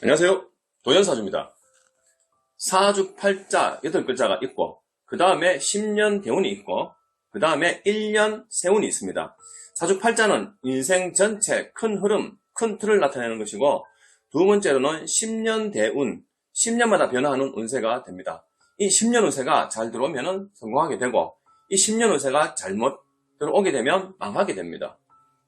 안녕하세요. 도연사주입니다. 사주팔자 8글자가 있고 그 다음에 10년 대운이 있고 그 다음에 1년 세운이 있습니다. 사주팔자는 인생 전체 큰 흐름, 큰 틀을 나타내는 것이고 두 번째로는 10년 대운, 10년마다 변화하는 운세가 됩니다. 이 10년 운세가 잘 들어오면 성공하게 되고 이 10년 운세가 잘못 들어오게 되면 망하게 됩니다.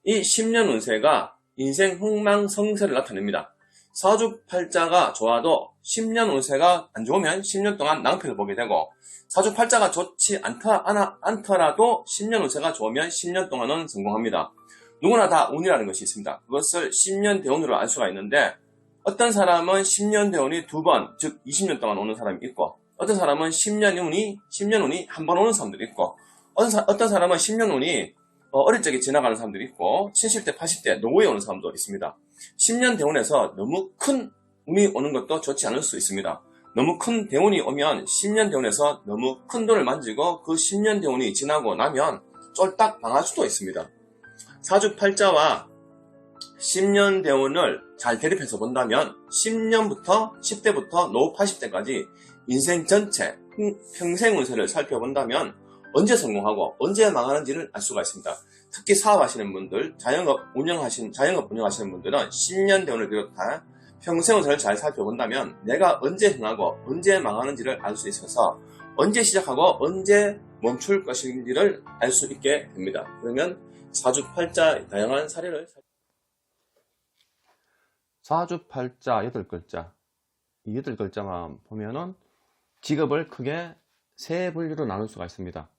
이 10년 운세가 인생 흥망성쇠를 나타냅니다. 사주팔자가 좋아도 10년 운세가 안 좋으면 10년 동안 낭패를 보게 되고 사주팔자가 좋지 않더라도 10년 운세가 좋으면 10년 동안은 성공합니다. 누구나 다 운이라는 것이 있습니다. 그것을 10년 대운으로 알 수가 있는데 어떤 사람은 10년 대운이 2번, 즉 20년 동안 오는 사람이 있고 어떤 사람은 10년 운이 한 번 오는 사람들이 있고 어떤 사람은 10년 운이 어릴 적에 지나가는 사람들이 있고 70대, 80대 노후에 오는 사람도 있습니다. 10년 대운에서 너무 큰 운이 오는 것도 좋지 않을 수 있습니다. 너무 큰 대운이 오면 10년 대운에서 너무 큰 돈을 만지고 그 10년 대운이 지나고 나면 쫄딱 망할 수도 있습니다. 사주팔자와 10년 대운을 잘 대립해서 본다면 10대부터 노후 80대까지 인생 전체 평생 운세를 살펴본다면 언제 성공하고 언제 망하는지를 알 수가 있습니다. 특히 사업하시는 분들, 자영업 운영하시는 분들은 10년 대운을 비롯한 평생 운세를 잘 살펴본다면 내가 언제 흥하고 언제 망하는지를 알 수 있어서 언제 시작하고 언제 멈출 것인지를 알 수 있게 됩니다. 그러면 사주팔자 다양한 사례를 사주팔자 8글자, 이 8글자만 보면은 직업을 크게 세 분류로 나눌 수가 있습니다.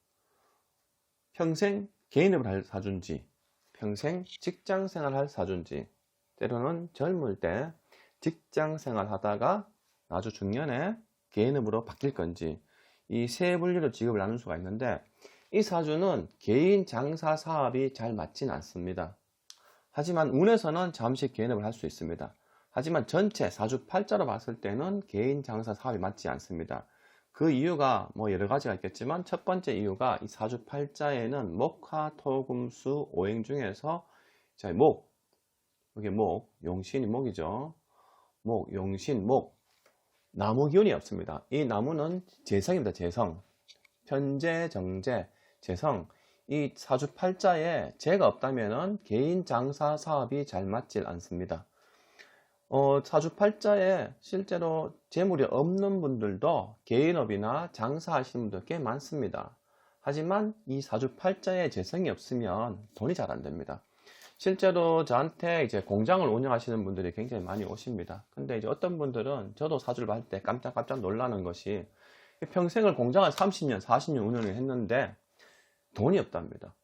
평생 개인업을 할 사주인지, 평생 직장생활 할 사주인지, 때로는 젊을 때 직장생활 하다가 아주 중년에 개인업으로 바뀔 건지, 이 세 분류로 직업을 나눌 수가 있는데 이 사주는 개인 장사 사업이 잘 맞진 않습니다. 하지만 운에서는 잠시 개인업을 할 수 있습니다. 하지만 전체 사주팔자로 봤을 때는 개인 장사 사업이 맞지 않습니다. 그 이유가 여러 가지가 있겠지만 첫 번째 이유가 이 사주팔자에는 목화, 토, 금, 수, 오행 중에서 이게 용신이 목이죠. 용신, 나무 기운이 없습니다. 이 나무는 재성입니다. 재성. 편재, 정재, 재성. 이 사주팔자에 재가 없다면 개인 장사 사업이 잘 맞질 않습니다. 사주팔자에 실제로 재물이 없는 분들도 개인업이나 장사하시는 분들 꽤 많습니다. 하지만 이 사주팔자에 재성이 없으면 돈이 잘 안 됩니다. 실제로 저한테 이제 공장을 운영하시는 분들이 굉장히 많이 오십니다. 근데 이제 어떤 분들은 저도 사주를 받을 때 깜짝깜짝 놀라는 것이 평생을 공장을 30년, 40년 운영을 했는데 돈이 없답니다.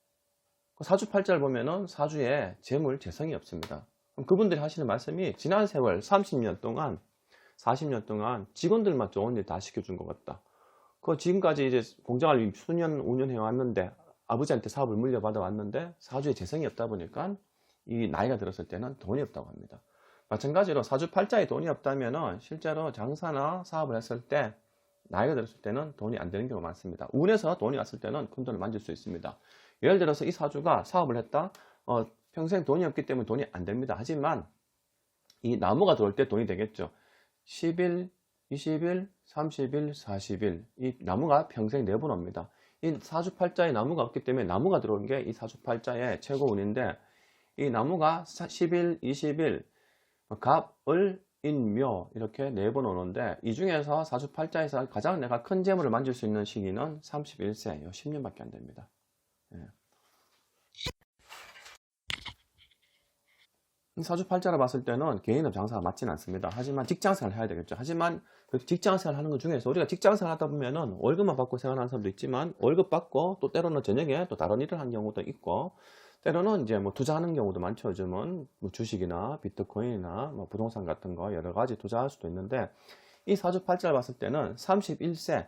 사주팔자를 보면은 사주에 재물, 재성이 없습니다. 그분들이 하시는 말씀이 지난 세월 30년 동안 40년 동안 직원들만 좋은 일 다 시켜준 것 같다. 지금까지 이제 공장을 수년 운영해 왔는데 아버지한테 사업을 물려받아 왔는데 사주에 재성이 없다 보니까 이 나이가 들었을 때는 돈이 없다고 합니다. 마찬가지로 사주팔자에 돈이 없다면은 실제로 장사나 사업을 했을 때 나이가 들었을 때는 돈이 안 되는 경우가 많습니다. 운에서 돈이 왔을 때는 큰 돈을 만질 수 있습니다. 예를 들어서 이 사주가 사업을 했다. 평생 돈이 없기 때문에 돈이 안 됩니다. 하지만 이 나무가 들어올 때 돈이 되겠죠. 10일, 20일, 30일, 40일 이 나무가 평생 4번 옵니다. 이 사주팔자에 나무가 없기 때문에 나무가 들어온 게 이 사주팔자의 최고 운인데 이 나무가 10일, 20일, 갑, 을, 인, 묘 이렇게 4번 오는데 이 중에서 사주팔자에서 가장 내가 큰 재물을 만질 수 있는 시기는 31세, 10년밖에 안 됩니다. 사주팔자를 봤을 때는 개인업 장사가 맞지는 않습니다. 하지만 직장생활을 해야 되겠죠. 하지만 그 직장생활 하는 것 중에서 우리가 직장생활 하다 보면은 월급만 받고 생활하는 사람도 있지만 월급 받고 또 때로는 저녁에 또 다른 일을 하는 경우도 있고 때로는 이제 투자하는 경우도 많죠. 요즘은 주식이나 비트코인이나 부동산 같은 거 여러 가지 투자할 수도 있는데 이 사주팔자를 봤을 때는 31세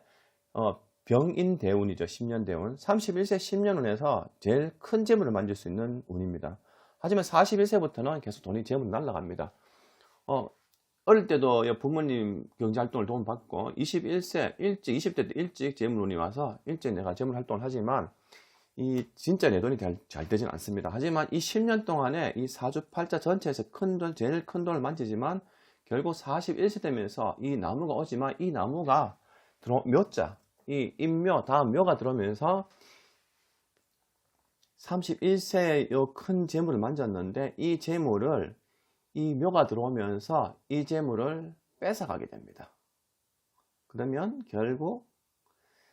병인 대운이죠. 10년 대운. 31세 10년 운에서 제일 큰 재물을 만질 수 있는 운입니다. 하지만 41세부터는 계속 돈이 재물이 날아갑니다. 어릴 때도 부모님 경제활동을 도움받고 21세 20대 때 일찍 재물운이 와서 일찍 내가 재물활동을 하지만 진짜 내 돈이 잘 되진 않습니다. 하지만 이 10년 동안에 이 사주팔자 전체에서 제일 큰 돈을 만지지만 결국 41세 되면서 이 나무가 오지만 이 나무가 묘자, 이 인묘 다음 묘가 들어오면서 31세의 요 큰 재물을 만졌는데 이 재물을 이 묘가 들어오면서 이 재물을 뺏어가게 됩니다. 그러면 결국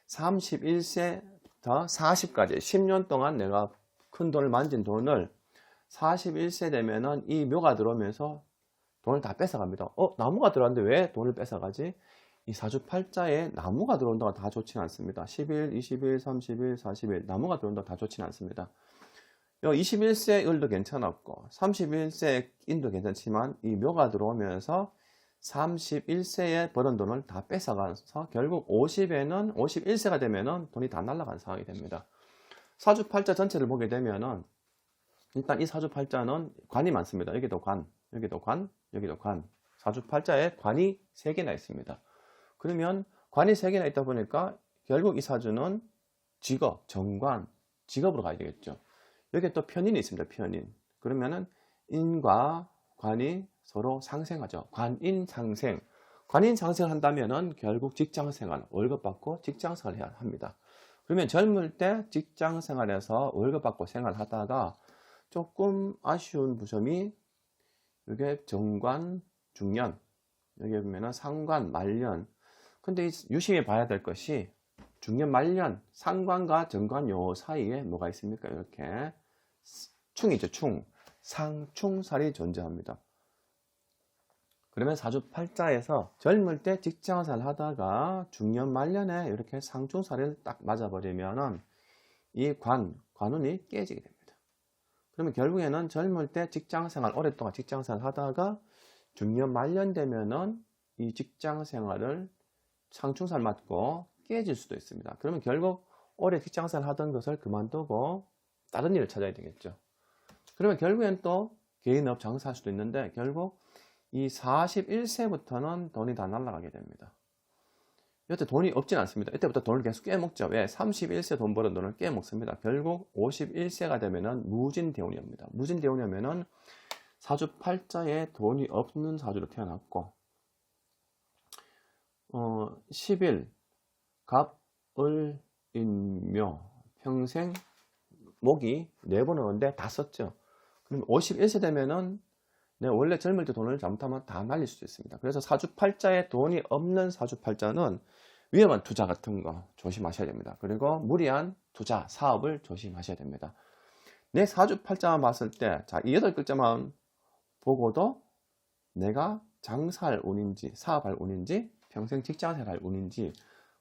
31세부터 40까지 10년 동안 내가 큰 돈을 만진 돈을 41세 되면은 이 묘가 들어오면서 돈을 다 뺏어갑니다. 나무가 들어왔는데 왜 돈을 뺏어가지? 이 사주팔자에 나무가 들어온다고 다 좋지는 않습니다. 10일, 20일, 30일, 40일 나무가 들어온다고 다 좋지는 않습니다. 21세 을도 괜찮았고 31세 인도 괜찮지만 이 묘가 들어오면서 31세에 벌은 돈을 다 뺏어가서 결국 51세가 되면은 돈이 다 날아간 상황이 됩니다. 사주팔자 전체를 보게 되면은 일단 이 사주팔자는 관이 많습니다. 여기도 관, 여기도 관, 여기도 관. 사주팔자에 관이 3개나 있습니다. 그러면 관이 3개나 있다 보니까 결국 이 사주는 직업, 정관, 직업으로 가야 되겠죠. 여기에 또 편인이 있습니다. 편인. 그러면은 인과 관이 서로 상생하죠. 관인 상생. 관인 상생을 한다면은 결국 직장 생활, 월급 받고 직장 생활을 해야 합니다. 그러면 젊을 때 직장 생활에서 월급 받고 생활하다가 조금 아쉬운 부점이 이게 정관, 중년, 여기 보면은 상관, 말년. 근데 유심히 봐야 될 것이 중년, 말년, 상관과 정관 요 사이에 뭐가 있습니까? 이렇게 충이죠, 충. 상충살이 존재합니다. 그러면 사주팔자에서 젊을 때 직장생활 하다가 중년, 말년에 이렇게 상충살을 딱 맞아버리면은 이 관운이 깨지게 됩니다. 그러면 결국에는 젊을 때 직장생활, 오랫동안 직장생활 하다가 중년, 말년 되면은 이 직장생활을 상충살 맞고 깨질 수도 있습니다. 그러면 결국 오래 직장생활 하던 것을 그만두고 다른 일을 찾아야 되겠죠. 그러면 결국엔 또 개인업 장사할 수도 있는데 결국 이 41세부터는 돈이 다 날아가게 됩니다. 이때 돈이 없진 않습니다. 이때부터 돈을 계속 깨먹죠. 왜? 31세 돈 버는 돈을 깨먹습니다. 결국 51세가 되면은 무진대운이옵니다. 무진대운이면은 사주팔자에 돈이 없는 사주로 태어났고 10일 갑, 을, 인, 묘 평생 목이 4번 오는데 다 썼죠. 그럼 51세 되면은 내가 원래 젊을 때 돈을 잘못하면 다 날릴 수도 있습니다. 그래서 사주팔자에 돈이 없는 사주팔자는 위험한 투자 같은 거 조심하셔야 됩니다. 그리고 무리한 투자, 사업을 조심하셔야 됩니다. 내 사주팔자만 봤을 때, 자, 이 8글자만 보고도 내가 장사할 운인지, 사업할 운인지, 평생 직장생활 할 운인지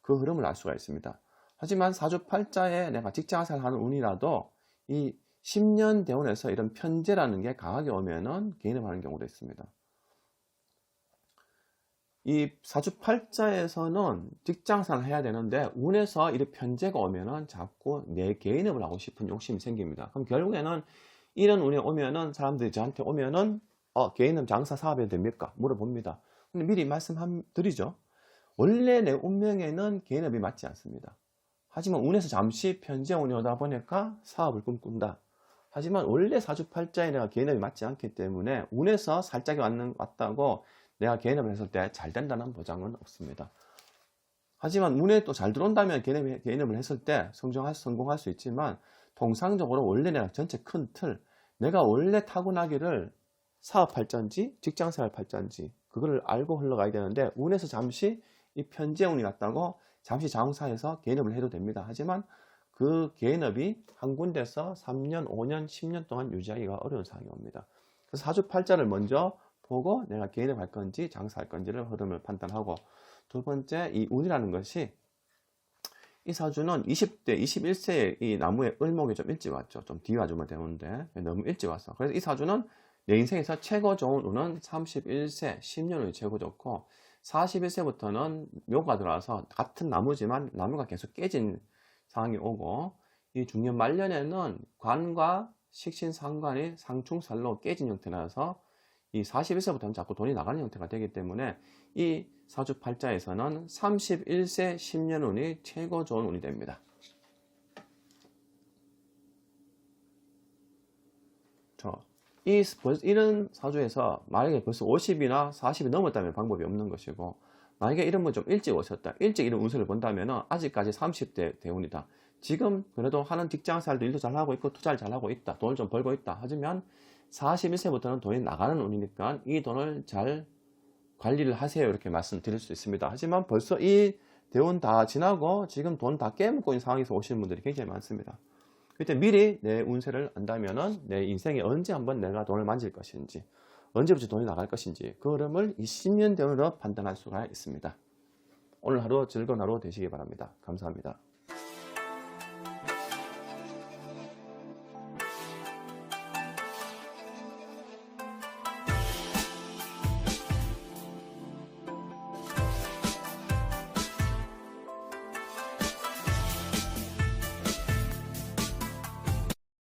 그 흐름을 알 수가 있습니다. 하지만 사주팔자에 내가 직장생활 하는 운이라도 이 10년 대운에서 이런 편제라는 게 강하게 오면은 개인업 하는 경우도 있습니다. 이 사주팔자에서는 직장생활을 해야 되는데 운에서 이런 편제가 오면은 자꾸 내 개인업을 하고 싶은 욕심이 생깁니다. 그럼 결국에는 이런 운이 오면은 사람들이 저한테 오면은 개인업 장사 사업해도 됩니까? 물어봅니다. 근데 미리 말씀드리죠. 원래 내 운명에는 개인업이 맞지 않습니다. 하지만 운에서 잠시 편제 운이 오다 보니까 사업을 꿈꾼다. 하지만 원래 사주팔자에 내가 개인업이 맞지 않기 때문에 운에서 살짝이 왔다고 내가 개인업을 했을 때 잘 된다는 보장은 없습니다. 하지만 운에 또 잘 들어온다면 개인업을 했을 때 성공할 수 있지만 통상적으로 원래 내가 전체 큰 틀, 내가 원래 타고나기를 사업팔자인지 직장생활 팔자인지 그거를 알고 흘러가야 되는데 운에서 잠시 이 편제 운이 왔다고 잠시 장사해서 개인업을 해도 됩니다. 하지만 그 개인업이 한 군데서 3년, 5년, 10년 동안 유지하기가 어려운 상황이 옵니다. 그래서 사주팔자를 먼저 보고 내가 개인업 할 건지 장사할 건지를 흐름을 판단하고 두 번째 이 운이라는 것이 이 사주는 20대, 21세에 이 나무에 을목이 좀 일찍 왔죠. 좀 뒤에 와주면 되는데 너무 일찍 왔어. 그래서 이 사주는 내 인생에서 최고 좋은 운은 31세, 10년 운이 최고 좋고 41세부터는 묘가 들어와서 같은 나무지만 나무가 계속 깨진 상황이 오고 이 중년 말년에는 관과 식신상관이 상충살로 깨진 형태라서 이 41세부터는 자꾸 돈이 나가는 형태가 되기 때문에 이 사주팔자에서는 31세 10년 운이 최고 좋은 운이 됩니다. 이런 사주에서 만약에 벌써 50이나 40이 넘었다면 방법이 없는 것이고, 만약에 이런 분 좀 일찍 오셨다, 일찍 이런 운세를 본다면 아직까지 30대 대운이다. 지금 그래도 하는 직장생활도 일도 잘하고 있고 투자를 잘하고 있다, 돈을 좀 벌고 있다 하지만 41세부터는 돈이 나가는 운이니까 이 돈을 잘 관리를 하세요, 이렇게 말씀드릴 수 있습니다. 하지만 벌써 이 대운 다 지나고 지금 돈 다 깨먹고 있는 상황에서 오시는 분들이 굉장히 많습니다. 그때 미리 내 운세를 안다면은 내 인생에 언제 한번 내가 돈을 만질 것인지, 언제부터 돈이 나갈 것인지 그 흐름을 이 10년 대운으로 판단할 수가 있습니다. 오늘 하루 즐거운 하루 되시기 바랍니다. 감사합니다.